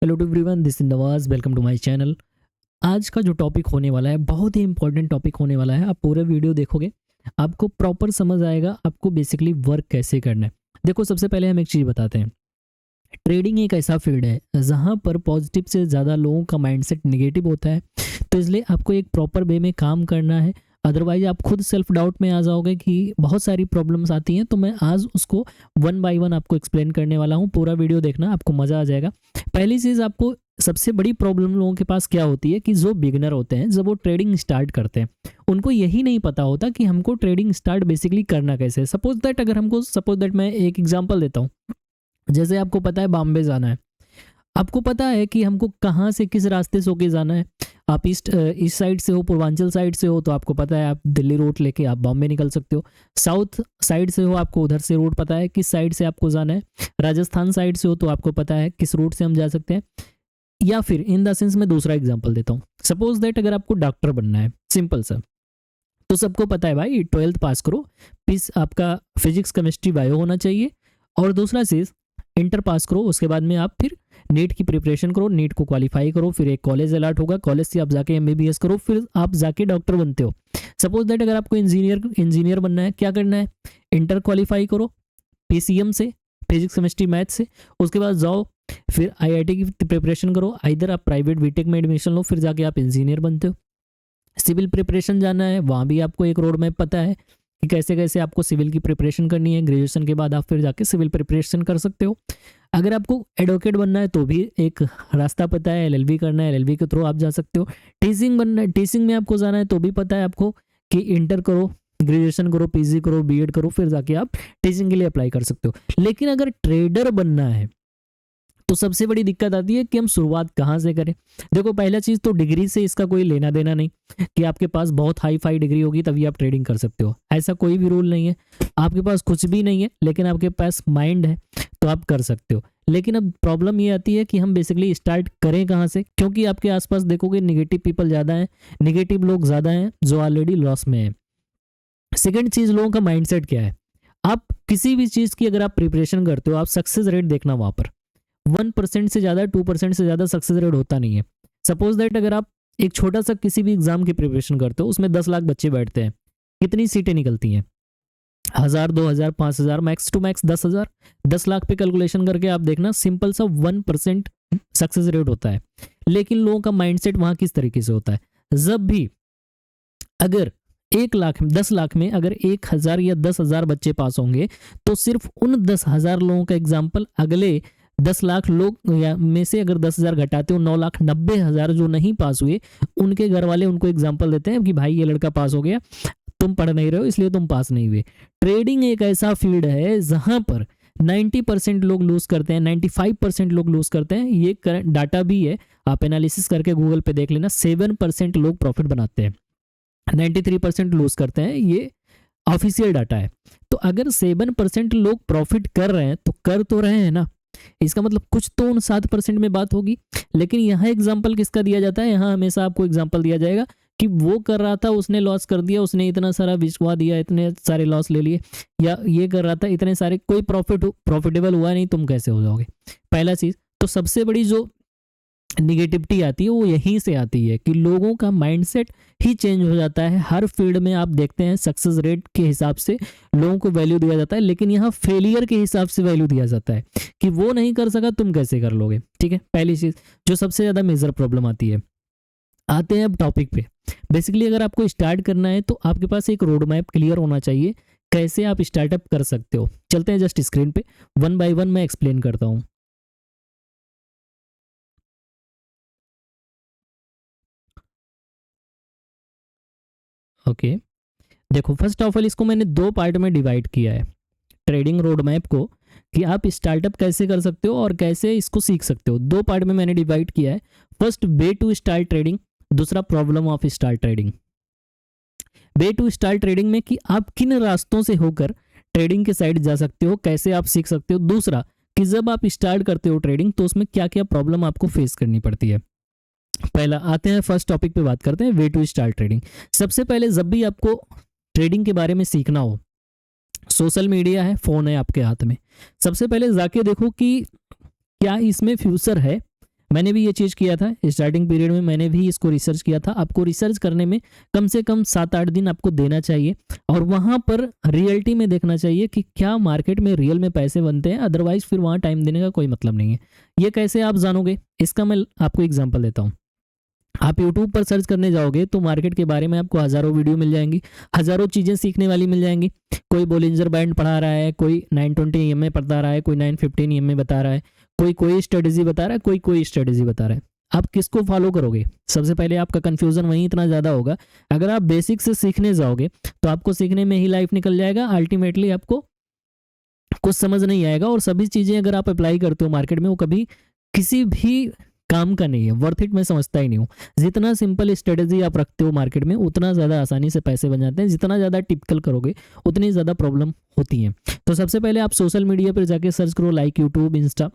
Hello to everyone, this is Nawaz. Welcome to my channel. आज का जो टॉपिक होने वाला है बहुत ही इंपॉर्टेंट टॉपिक होने वाला है। आप पूरे वीडियो देखोगे आपको प्रॉपर समझ आएगा आपको बेसिकली वर्क कैसे करना है। देखो, सबसे पहले हम एक चीज़ बताते हैं। ट्रेडिंग एक ऐसा फील्ड है जहाँ पर पॉजिटिव से ज़्यादा लोगों का माइंडसेट नेगेटिव होता है, तो इसलिए आपको एक प्रॉपर वे में काम करना है। अदरवाइज आप खुद सेल्फ डाउट में आ जाओगे कि बहुत सारी प्रॉब्लम्स आती हैं। तो मैं आज उसको वन बाय वन आपको एक्सप्लेन करने वाला हूँ। पूरा वीडियो देखना, आपको मज़ा आ जाएगा। पहली चीज़, आपको सबसे बड़ी प्रॉब्लम लोगों के पास क्या होती है कि जो बिगनर होते हैं, जब वो ट्रेडिंग स्टार्ट करते हैं, उनको यही नहीं पता होता कि हमको ट्रेडिंग स्टार्ट बेसिकली करना कैसे है। सपोज दैट मैं एक एग्जांपल देता हूँ। जैसे आपको पता है बॉम्बे जाना है, आपको पता है कि हमको कहाँ से किस रास्ते से होके जाना है। आप ईस्ट साइड से हो, पूर्वांचल साइड से हो, तो आपको पता है आप दिल्ली रोड लेके आप बॉम्बे निकल सकते हो। साउथ साइड से हो, आपको उधर से रोड पता है किस साइड से आपको जाना है। राजस्थान साइड से हो तो आपको पता है किस रूट से हम जा सकते हैं। या फिर इन द सेंस मैं दूसरा एग्जांपल देता हूँ। सपोज दैट अगर आपको डॉक्टर बनना है, सिंपल सा, तो सबको पता है भाई 12th पास करो, प्लीज आपका फिजिक्स केमिस्ट्री बायो होना चाहिए। और दूसरा चीज़, इंटर पास करो, उसके बाद में आप फिर नीट की प्रिपरेशन करो, नीट को क्वालिफाई करो, फिर एक कॉलेज अलॉट होगा, कॉलेज से आप जाके एमबीबीएस करो, फिर आप जाके डॉक्टर बनते हो। सपोज दैट अगर आपको इंजीनियर बनना है, क्या करना है, इंटर क्वालिफाई करो पीसीएम से, फिजिक्स केमिस्ट्री मैथ से, उसके बाद जाओ फिर आईआईटी की प्रिपरेशन करो, इधर आप प्राइवेट बीटेक में एडमिशन लो, फिर जाके आप इंजीनियर बनते हो। सिविल प्रिपरेशन जाना है, वहाँ भी आपको एक रोड मैप पता है कि कैसे कैसे आपको सिविल की प्रिपरेशन करनी है। ग्रेजुएशन के बाद आप फिर जाके सिविल प्रिपरेशन कर सकते हो। अगर आपको एडवोकेट बनना है तो भी एक रास्ता पता है, एलएलबी करना है, एलएलबी के थ्रू आप जा सकते हो। टीचिंग बनना है, टीचिंग में आपको जाना है तो भी पता है आपको कि इंटर करो, ग्रेजुएशन करो, पीजी करो, बीएड करो, फिर जाके आप टीचिंग के लिए अप्लाई कर सकते हो। लेकिन अगर ट्रेडर बनना है तो सबसे बड़ी दिक्कत आती है कि हम शुरुआत कहाँ से करें। देखो, पहला चीज़ तो डिग्री से इसका कोई लेना देना नहीं कि आपके पास बहुत हाई फाई डिग्री होगी तभी आप ट्रेडिंग कर सकते हो, ऐसा कोई भी रूल नहीं है। आपके पास कुछ भी नहीं है लेकिन आपके पास माइंड है तो आप कर सकते हो। लेकिन अब प्रॉब्लम ये आती है कि हम बेसिकली स्टार्ट करें कहाँ से, क्योंकि आपके आसपास देखोगे निगेटिव पीपल ज़्यादा हैं, निगेटिव लोग ज़्यादा हैं जो ऑलरेडी लॉस में है। सेकेंड चीज़, लोगों का माइंडसेट क्या है। आप किसी भी चीज़ की अगर आप प्रिपरेशन करते हो, आप सक्सेस रेट देखना वहाँ पर 1% से ज़्यादा, 2% से ज़्यादा सक्सेस रेट होता नहीं है। सपोज दैट अगर आप एक छोटा सा किसी भी एग्जाम की प्रिपरेशन करते हो, उसमें 10 लाख बच्चे बैठते हैं, कितनी सीटें निकलती हैं? 1000, 2000, 5000, मैक्स टू मैक्स 10,000। 10 लाख पे कैलकुलेशन करके आप देखना, सिंपल सा 1% सक्सेस रेट होता है। लेकिन लोगों का माइंडसेट वहाँ किस तरीके से होता है, जब भी अगर 1 लाख 10 लाख में अगर 1000 या 10,000 बच्चे पास होंगे तो सिर्फ उन 10,000 लोगों का एग्जाम्पल अगले 10 लाख लोग या में से अगर 10,000 घटाते हो, 9,90,000 जो नहीं पास हुए, उनके घर वाले उनको एग्जाम्पल देते हैं कि भाई ये लड़का पास हो गया, तुम पढ़ नहीं रहे हो इसलिए तुम पास नहीं हुए। ट्रेडिंग एक ऐसा फील्ड है जहां पर 90% लोग लूज करते हैं, 95% लोग लूज करते हैं। ये डाटा भी है, आप एनालिसिस करके गूगल पे देख लेना। 7% लोग प्रॉफिट बनाते हैं, 93% लूज करते हैं। ये ऑफिशियल डाटा है। तो अगर 7% लोग प्रॉफिट कर रहे हैं तो कर तो रहे हैं ना, इसका मतलब कुछ तो उन 7% में बात होगी। लेकिन यहाँ एग्जाम्पल किसका दिया जाता है, यहाँ हमेशा आपको एग्जाम्पल दिया जाएगा कि वो कर रहा था, उसने लॉस कर दिया, उसने इतना सारा बिचवा दिया, इतने सारे लॉस ले लिए, या ये कर रहा था इतने सारे, कोई प्रॉफिटेबल हुआ नहीं, तुम कैसे हो जाओगे? पहला चीज तो सबसे बड़ी जो निगेटिविटी आती है वो यहीं से आती है कि लोगों का माइंडसेट ही चेंज हो जाता है। हर फील्ड में आप देखते हैं सक्सेस रेट के हिसाब से लोगों को वैल्यू दिया जाता है, लेकिन यहाँ फेलियर के हिसाब से वैल्यू दिया जाता है कि वो नहीं कर सका, तुम कैसे कर लोगे। ठीक है, पहली चीज जो सबसे ज्यादा मेजर प्रॉब्लम आती है। आते हैं अब टॉपिक पे। बेसिकली अगर आपको स्टार्ट करना है तो आपके पास एक रोड मैप क्लियर होना चाहिए, कैसे आप स्टार्टअप कर सकते हो। चलते हैं जस्ट स्क्रीन पे, वन बाय वन मैं एक्सप्लेन करता हूँ। ओके, देखो, फर्स्ट ऑफ ऑल इसको मैंने दो पार्ट में डिवाइड किया है, ट्रेडिंग रोड मैप को, कि आप स्टार्टअप कैसे कर सकते हो और कैसे इसको सीख सकते हो। दो पार्ट में मैंने डिवाइड किया है। First, way to start trading, दूसरा problem of start trading. Way to start trading में कि आप किन रास्तों से होकर ट्रेडिंग के साइड जा सकते हो, कैसे आप सीख सकते हो। दूसरा कि जब आप स्टार्ट करते हो ट्रेडिंग तो उसमें क्या क्या प्रॉब्लम आपको फेस करनी पड़ती है। पहला आते हैं, फर्स्ट टॉपिक पे बात करते हैं, वे टू स्टार्ट ट्रेडिंग। सबसे पहले जब भी आपको ट्रेडिंग के बारे में सीखना हो, सोशल मीडिया है, फोन है आपके हाथ में, सबसे पहले जाके देखो कि क्या इसमें फ्यूचर है। मैंने भी ये चीज़ किया था स्टार्टिंग पीरियड में, मैंने भी इसको रिसर्च किया था। आपको रिसर्च करने में कम से कम 7-8 दिन आपको देना चाहिए और वहाँ पर रियलिटी में देखना चाहिए कि क्या मार्केट में रियल में पैसे बनते हैं, अदरवाइज फिर वहाँ टाइम देने का कोई मतलब नहीं है। ये कैसे आप जानोगे, इसका मैं आपको एग्जाम्पल देता हूँ। आप YouTube पर सर्च करने जाओगे तो मार्केट के बारे में आपको हज़ारों वीडियो मिल जाएंगी, हज़ारों चीज़ें सीखने वाली मिल जाएंगी। कोई बोलिंजर बैंड पढ़ा रहा है, कोई 920 EMA बता रहा है, कोई 915 EMA बता रहा है, कोई स्ट्रेटेजी बता रहा है, कोई स्ट्रेटेजी बता रहा है। आप किसको फॉलो करोगे? सबसे पहले आपका कंफ्यूजन वहीं इतना ज़्यादा होगा। अगर आप बेसिक से सीखने जाओगे तो आपको सीखने में ही लाइफ निकल जाएगा, अल्टीमेटली आपको कुछ समझ नहीं आएगा और सभी चीज़ें अगर आप अप्लाई करते हो मार्केट में वो कभी किसी भी काम का नहीं है, वर्थ इट मैं समझता ही नहीं हूँ। जितना सिंपल स्ट्रेटेजी आप रखते हो मार्केट में उतना ज़्यादा आसानी से पैसे बन जाते हैं, जितना ज़्यादा टिपिकल करोगे उतनी ज़्यादा प्रॉब्लम होती है। तो सबसे पहले आप सोशल मीडिया पर जाके सर्च करो, लाइक यूट्यूब, इंस्टा,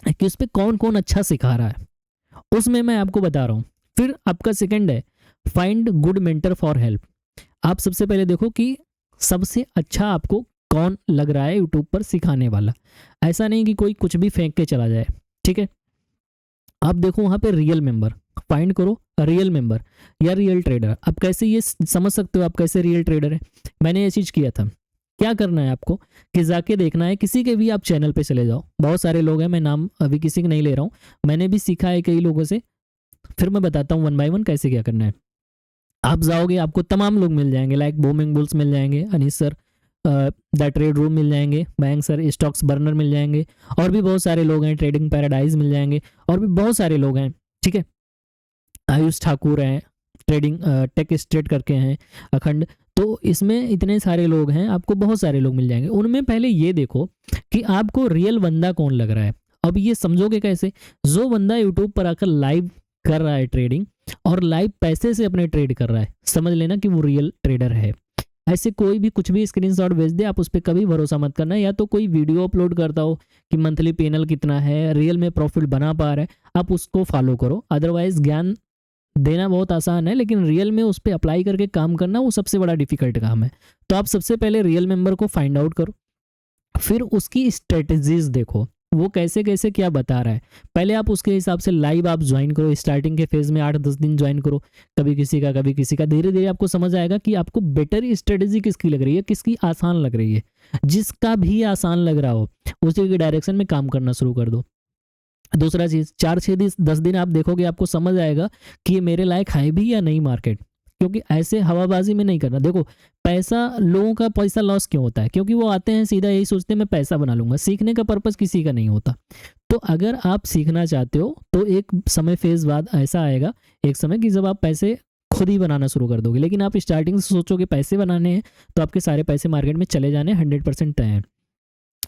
कि उस पर कौन कौन अच्छा सिखा रहा है, उसमें मैं आपको बता रहा हूँ। फिर आपका सेकंड है find good mentor for help. आप सबसे पहले देखो कि सबसे अच्छा आपको कौन लग रहा है यूट्यूब पर सिखाने वाला। ऐसा नहीं कि कोई कुछ भी फेंक के चला जाए, ठीक है। आप देखो वहाँ पे रियल मेंबर फाइंड करो, रियल मेंबर या रियल ट्रेडर। आप कैसे ये समझ सकते हो आप कैसे रियल ट्रेडर है? मैंने ये चीज़ किया था। क्या करना है आपको कि जाके देखना है, किसी के भी आप चैनल पे चले जाओ, बहुत सारे लोग हैं, मैं नाम अभी किसी का नहीं ले रहा हूँ, मैंने भी सीखा है कई लोगों से। फिर मैं बताता हूँ 1 बाय 1 कैसे क्या करना है। आप जाओगे आपको तमाम लोग मिल जाएंगे, लाइक बूमिंग बुल्स मिल जाएंगे, Anees sir, the trade room मिल जाएंगे, बैंक सर, स्टॉक्स बर्नर मिल जाएंगे, और भी बहुत सारे लोग हैं, ट्रेडिंग पैराडाइज मिल जाएंगे, और भी बहुत सारे लोग हैं, ठीक है। आयुष ठाकुर हैं, ट्रेडिंग टेक स्ट्रेट करके हैं, अखंड। तो इसमें इतने सारे लोग हैं, आपको बहुत सारे लोग मिल जाएंगे। उनमें पहले ये देखो कि आपको रियल बंदा कौन लग रहा है। अब ये समझोगे कैसे? जो बंदा यूट्यूब पर आकर लाइव कर रहा है ट्रेडिंग और लाइव पैसे से अपने ट्रेड कर रहा है, समझ लेना कि वो रियल ट्रेडर है। ऐसे कोई भी कुछ भी स्क्रीनशॉट भेज दे, आप उस पर कभी भरोसा मत करना। या तो कोई वीडियो अपलोड करता हो कि मंथली पेनल कितना है, रियल में प्रॉफिट बना पा रहा है, आप उसको फॉलो करो। अदरवाइज ज्ञान देना बहुत आसान है, लेकिन रियल में उस पर अप्लाई करके काम करना वो सबसे बड़ा डिफिकल्ट काम है। तो आप सबसे पहले रियल मेंबर को फाइंड आउट करो, फिर उसकी स्ट्रेटजीज देखो, वो कैसे कैसे क्या बता रहा है। पहले आप उसके हिसाब से लाइव आप ज्वाइन करो, स्टार्टिंग के फेज में 8-10 दिन ज्वाइन करो, कभी किसी का कभी किसी का। धीरे धीरे आपको समझ आएगा कि आपको बेटर स्ट्रेटेजी किसकी लग रही है, किसकी आसान लग रही है। जिसका भी आसान लग रहा हो उसी के डायरेक्शन में काम करना शुरू कर दो। दूसरा चीज़, 4-6-10 दिन आप देखोगे, आपको समझ आएगा कि ये मेरे लायक है भी या नहीं मार्केट। क्योंकि ऐसे हवाबाजी में नहीं करना। देखो, पैसा, लोगों का पैसा लॉस क्यों होता है? क्योंकि वो आते हैं सीधा यही सोचते हैं मैं पैसा बना लूंगा। सीखने का पर्पस किसी का नहीं होता। तो अगर आप सीखना चाहते हो तो एक समय फेज बाद ऐसा आएगा, एक समय कि जब आप पैसे खुद ही बनाना शुरू कर दोगे। लेकिन आप स्टार्टिंग से सोचोगे पैसे बनाने हैं तो आपके सारे पैसे मार्केट में चले जाने 100% तय हैं।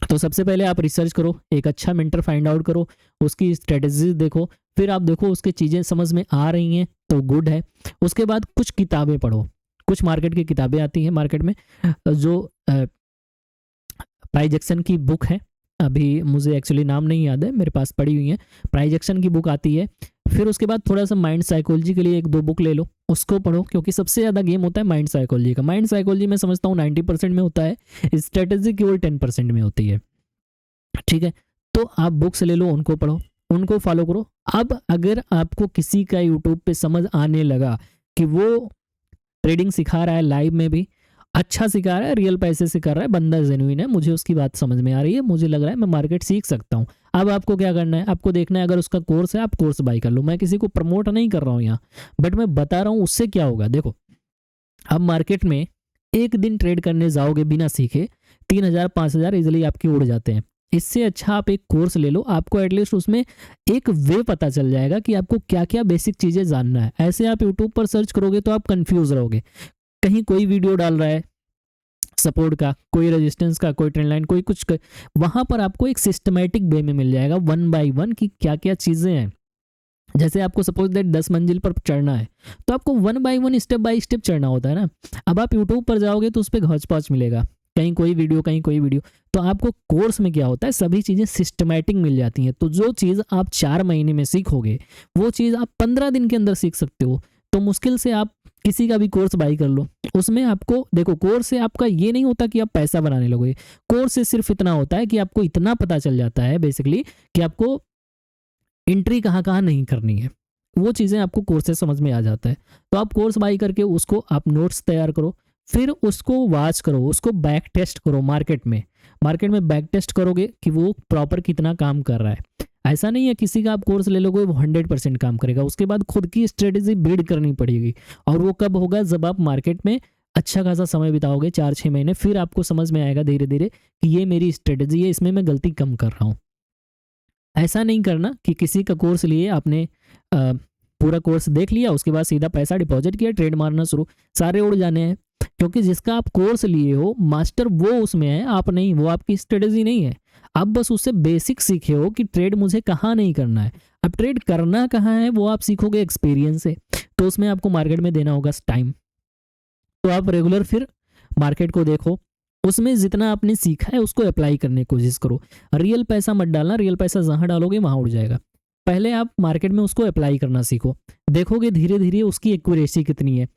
तो सबसे पहले आप रिसर्च करो, एक अच्छा मेंटर फाइंड आउट करो, उसकी स्ट्रेटजीज देखो, फिर आप देखो उसके चीज़ें समझ में आ रही हैं तो गुड है। उसके बाद कुछ किताबें पढ़ो, कुछ मार्केट की किताबें आती हैं मार्केट में, जो प्राइस जैक्सन की बुक है, अभी मुझे एक्चुअली नाम नहीं याद है, मेरे पास पड़ी हुई है, प्राइस जैक्सन की बुक आती है। फिर उसके बाद थोड़ा सा माइंड साइकोलॉजी के लिए 1-2 बुक ले लो, उसको पढ़ो, क्योंकि सबसे ज़्यादा गेम होता है माइंड साइकोलॉजी का। माइंड साइकोलॉजी मैं समझता हूँ 90% में होता है, स्ट्रेटेजी केवल 10% में होती है, ठीक है। तो आप बुक्स ले लो, उनको पढ़ो, उनको फॉलो करो। अब अगर आपको किसी का यूट्यूब पे समझ आने लगा कि वो ट्रेडिंग सिखा रहा है, लाइव में भी अच्छा सिखा रहा है, रियल पैसे सिखा रहा है, बंदा जेन्युइन है, मुझे उसकी बात समझ में आ रही है, मुझे लग रहा है मैं मार्केट सीख सकता हूँ, अब आपको क्या करना है? आपको देखना है, अगर उसका कोर्स है आप कोर्स बाय कर लो। मैं किसी को प्रमोट नहीं कर रहा हूँ यहाँ, बट मैं बता रहा हूँ उससे क्या होगा। देखो, अब मार्केट में एक दिन ट्रेड करने जाओगे बिना सीखे, 3,000-5,000 इजिली आपके उड़ जाते हैं। इससे अच्छा आप एक कोर्स ले लो, आपको एटलीस्ट उसमें एक वे पता चल जाएगा कि आपको क्या क्या बेसिक चीज़ें जानना है। ऐसे आप यूट्यूब पर सर्च करोगे तो आप कंफ्यूज रहोगे, कहीं कोई वीडियो डाल रहा है सपोर्ट का, कोई रेजिस्टेंस का, कोई ट्रेंड लाइन, कोई कुछ वहां पर आपको एक सिस्टमैटिक वे में मिल जाएगा 1 बाय 1 की क्या क्या चीज़ें हैं। जैसे आपको सपोज दैट 10 मंजिल पर चढ़ना है तो आपको 1 बाय 1 स्टेप बाय स्टेप चढ़ना होता है ना। अब आप यूट्यूब पर जाओगे तो उस पर घौच पौच मिलेगा, कहीं कोई वीडियो कहीं कोई वीडियो। तो आपको कोर्स में क्या होता है, सभी चीज़ें सिस्टमैटिक मिल जाती हैं। तो जो चीज़ आप 4 महीने में सीखोगे वो चीज़ आप 15 दिन के अंदर सीख सकते हो। तो मुश्किल से आप किसी का भी कोर्स बाई कर लो, उसमें आपको देखो, कोर्स से आपका ये नहीं होता कि आप पैसा बनाने लगोगे। कोर्स से सिर्फ इतना होता है कि आपको इतना पता चल जाता है बेसिकली कि आपको एंट्री कहाँ कहाँ नहीं करनी है, वो चीज़ें आपको कोर्स से समझ में आ जाता है। तो आप कोर्स बाई करके उसको आप नोट्स तैयार करो, फिर उसको वॉच करो, उसको बैक टेस्ट करो मार्केट में बैक टेस्ट करोगे कि वो प्रॉपर कितना काम कर रहा है। ऐसा नहीं है किसी का आप कोर्स ले लोगे वो 100% काम करेगा, उसके बाद खुद की स्ट्रेटेजी बिल्ड करनी पड़ेगी। और वो कब होगा, जब आप मार्केट में अच्छा खासा समय बिताओगे, 4-6 महीने, फिर आपको समझ में आएगा धीरे धीरे कि ये मेरी स्ट्रेटेजी है, इसमें मैं गलती कम कर रहा हूँ। ऐसा नहीं करना कि किसी का कोर्स लिए आपने पूरा कोर्स देख लिया, उसके बाद सीधा पैसा डिपॉजिट किया, ट्रेड मारना शुरू, सारे उड़ जाने हैं। क्योंकि जिसका आप कोर्स लिए हो, मास्टर वो उसमें है, आप नहीं। वो आपकी स्ट्रेटेजी नहीं है, आप बस उससे बेसिक सीखे हो कि ट्रेड मुझे कहाँ नहीं करना है। अब ट्रेड करना कहाँ है वो आप सीखोगे एक्सपीरियंस से। तो उसमें आपको मार्केट में देना होगा टाइम। तो आप रेगुलर फिर मार्केट को देखो, उसमें जितना आपने सीखा है उसको अप्लाई करने की कोशिश करो। रियल पैसा मत डालना, रियल पैसा जहाँ डालोगे वहाँ उड़ जाएगा। पहले आप मार्केट में उसको अप्लाई करना सीखो, देखोगे धीरे धीरे उसकी एक्यूरेसी कितनी है।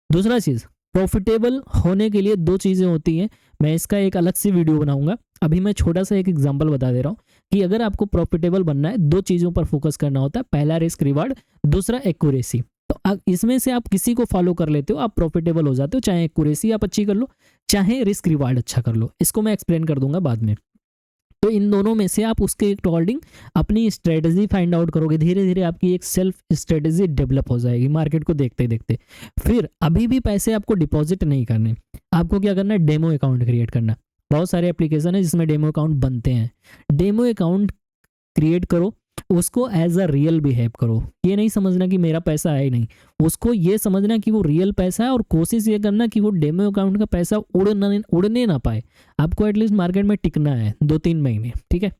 दूसरा चीज़, प्रॉफिटेबल होने के लिए 2 चीज़ें होती हैं, मैं इसका एक अलग से वीडियो बनाऊंगा। अभी मैं छोटा सा एक एग्जांपल बता दे रहा हूँ कि अगर आपको प्रॉफिटेबल बनना है 2 चीज़ों पर फोकस करना होता है, पहला रिस्क रिवार्ड, दूसरा एक्यूरेसी। तो इसमें से आप किसी को फॉलो कर लेते हो, आप प्रॉफिटेबल हो जाते हो, चाहे एक्यूरेसी आप अच्छी कर लो, चाहे रिस्क रिवार्ड अच्छा कर लो। इसको मैं एक्सप्लेन कर दूंगा बाद में। तो इन दोनों में से आप उसके अकॉर्डिंग अपनी स्ट्रेटजी फाइंड आउट करोगे, धीरे धीरे आपकी एक सेल्फ स्ट्रेटजी डेवलप हो जाएगी मार्केट को देखते देखते। फिर अभी भी पैसे आपको डिपॉजिट नहीं करने, आपको क्या करना है, डेमो अकाउंट क्रिएट करना। बहुत सारे एप्लीकेशन है जिसमें डेमो अकाउंट बनते हैं। डेमो अकाउंट क्रिएट करो, उसको एज अ रियल बिहेव करो। ये नहीं समझना कि मेरा पैसा है ही नहीं, उसको ये समझना कि वो रियल पैसा है, और कोशिश ये करना कि वो डेमो अकाउंट का पैसा उड़ने ना पाए। आपको एटलीस्ट मार्केट में टिकना है 2-3 महीने, ठीक है।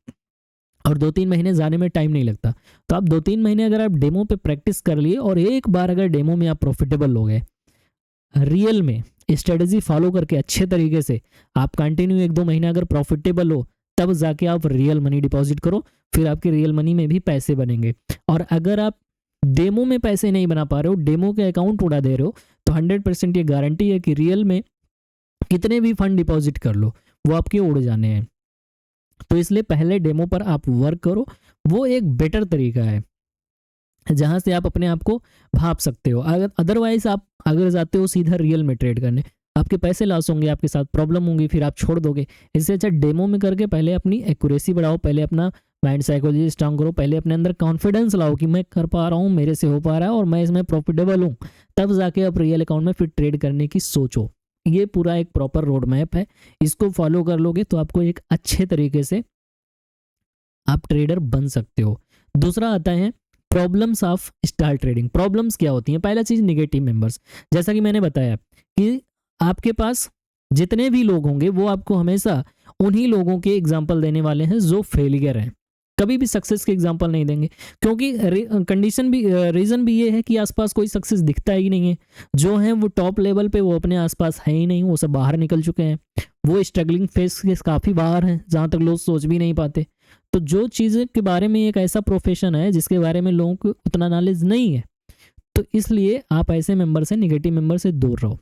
और 2-3 महीने जाने में टाइम नहीं लगता। तो आप 2-3 महीने अगर आप डेमो पे प्रैक्टिस कर लिए, और एक बार अगर डेमो में आप प्रॉफिटेबल हो गए, रियल में स्ट्रेटजी फॉलो करके अच्छे तरीके से आप कंटिन्यू 1-2 महीने अगर प्रॉफिटेबल हो, तब जाके आप रियल मनी डिपॉजिट करो, फिर आपके रियल मनी में भी पैसे बनेंगे। और अगर आप डेमो में पैसे नहीं बना पा रहे हो, डेमो के अकाउंट उड़ा दे रहे हो, तो 100% ये गारंटी है कि रियल में कितने भी फंड डिपॉजिट कर लो वो आपके उड़ जाने हैं। तो इसलिए पहले डेमो पर आप वर्क करो, वो एक बेटर तरीका है जहां से आप अपने आप को भाप सकते हो। अगर अदरवाइज आप अगर जाते हो सीधा रियल में ट्रेड करने, आपके पैसे लॉस होंगे, आपके साथ प्रॉब्लम होंगी, फिर आप छोड़ दोगे। इससे अच्छा डेमो में करके पहले अपनी एक्यूरेसी बढ़ाओ, पहले अपना माइंड साइकोलॉजी स्ट्रांग करो, पहले अपने अंदर कॉन्फिडेंस लाओ कि मैं कर पा रहा हूँ, मेरे से हो पा रहा है और मैं इसमें प्रॉफिटेबल हूँ। तब जाके आप रियल अकाउंट में फिर ट्रेड करने की सोचो। ये पूरा एक प्रॉपर रोड मैप है, इसको फॉलो कर लोगे तो आपको एक अच्छे तरीके से आप ट्रेडर बन सकते हो। दूसरा आता है problems of star trading. Problems क्या होती हैं? पहला चीज निगेटिव मेंबर्स। जैसा कि मैंने बताया कि आपके पास जितने भी लोग होंगे वो आपको हमेशा उन्हीं लोगों के एग्जाम्पल देने वाले हैं जो फेलियर हैं, कभी भी सक्सेस के एग्जाम्पल नहीं देंगे। क्योंकि कंडीशन भी रीजन भी ये है कि आसपास कोई सक्सेस दिखता ही नहीं है। जो है वो टॉप लेवल पे वो अपने आसपास है ही नहीं, वो सब बाहर निकल चुके हैं, वो स्ट्रगलिंग फेस के काफ़ी बाहर हैं जहाँ तक लोग सोच भी नहीं पाते। तो जो चीज़ के बारे में एक ऐसा प्रोफेशन है जिसके बारे में लोगों को उतना नॉलेज नहीं है, तो इसलिए आप ऐसे मेंबर से, निगेटिव मेंबर से दूर रहो।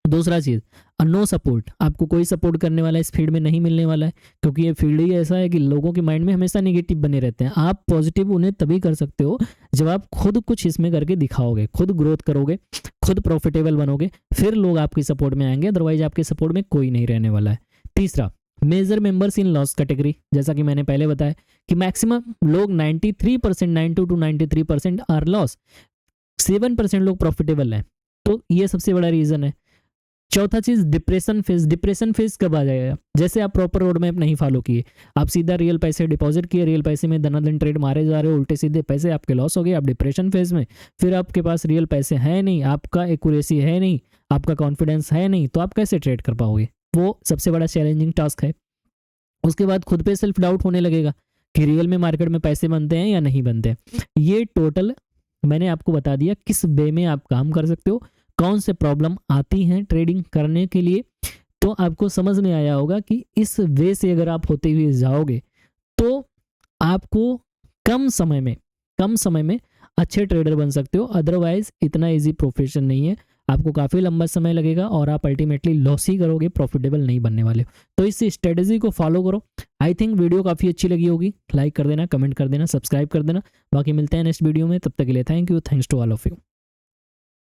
दूसरा चीज़, नो सपोर्ट। आपको कोई सपोर्ट करने वाला इस फील्ड में नहीं मिलने वाला है, क्योंकि ये फील्ड ही ऐसा है कि लोगों के माइंड में हमेशा नेगेटिव बने रहते हैं। आप पॉजिटिव उन्हें तभी कर सकते हो जब आप खुद कुछ इसमें करके दिखाओगे, खुद ग्रोथ करोगे, खुद प्रॉफिटेबल बनोगे, फिर लोग आपकी सपोर्ट में आएंगे। अदरवाइज आपके सपोर्ट में कोई नहीं रहने वाला है। तीसरा, major members in loss category. जैसा कि मैंने पहले बताया कि मैक्सिमम लोग 93%, 92 to 93% आर लॉस, 7% लोग प्रॉफिटेबल हैं। तो ये सबसे बड़ा रीजन है। चौथा चीज, डिप्रेशन फेज। डिप्रेशन फेज कब आ जाएगा? जैसे आप प्रॉपर रोड मैप नहीं फॉलो किए, आप सीधा रियल पैसे डिपॉजिट किए, रियल पैसे में धनाधन ट्रेड मारे जा रहे हो, उल्टे सीधे पैसे आपके लॉस हो गए, आप डिप्रेशन फेज में। फिर आपके पास रियल पैसे है नहीं, आपका एक्यूरेसी है नहीं, आपका कॉन्फिडेंस है नहीं, तो आप कैसे ट्रेड कर पाओगे? वो सबसे बड़ा चैलेंजिंग टास्क है। उसके बाद खुद पे सेल्फ डाउट होने लगेगा कि रियल में मार्केट में पैसे बनते हैं या नहीं बनते। ये टोटल मैंने आपको बता दिया किस वे में आप काम कर सकते हो, कौन से प्रॉब्लम आती हैं ट्रेडिंग करने के लिए। तो आपको समझ में आया होगा कि इस वे से अगर आप होते हुए जाओगे तो आपको कम समय में अच्छे ट्रेडर बन सकते हो। अदरवाइज इतना इजी प्रोफेशन नहीं है। आपको काफ़ी लंबा समय लगेगा और आप अल्टीमेटली लॉस ही करोगे, प्रॉफिटेबल नहीं बनने वाले हो। तो इस स्ट्रेटजी को फॉलो करो। आई थिंक वीडियो काफ़ी अच्छी लगी होगी। लाइक कर देना, कमेंट कर देना, सब्सक्राइब कर देना। बाकी मिलते हैं नेक्स्ट वीडियो में, तब तक के लिए thank you, thanks to all of you.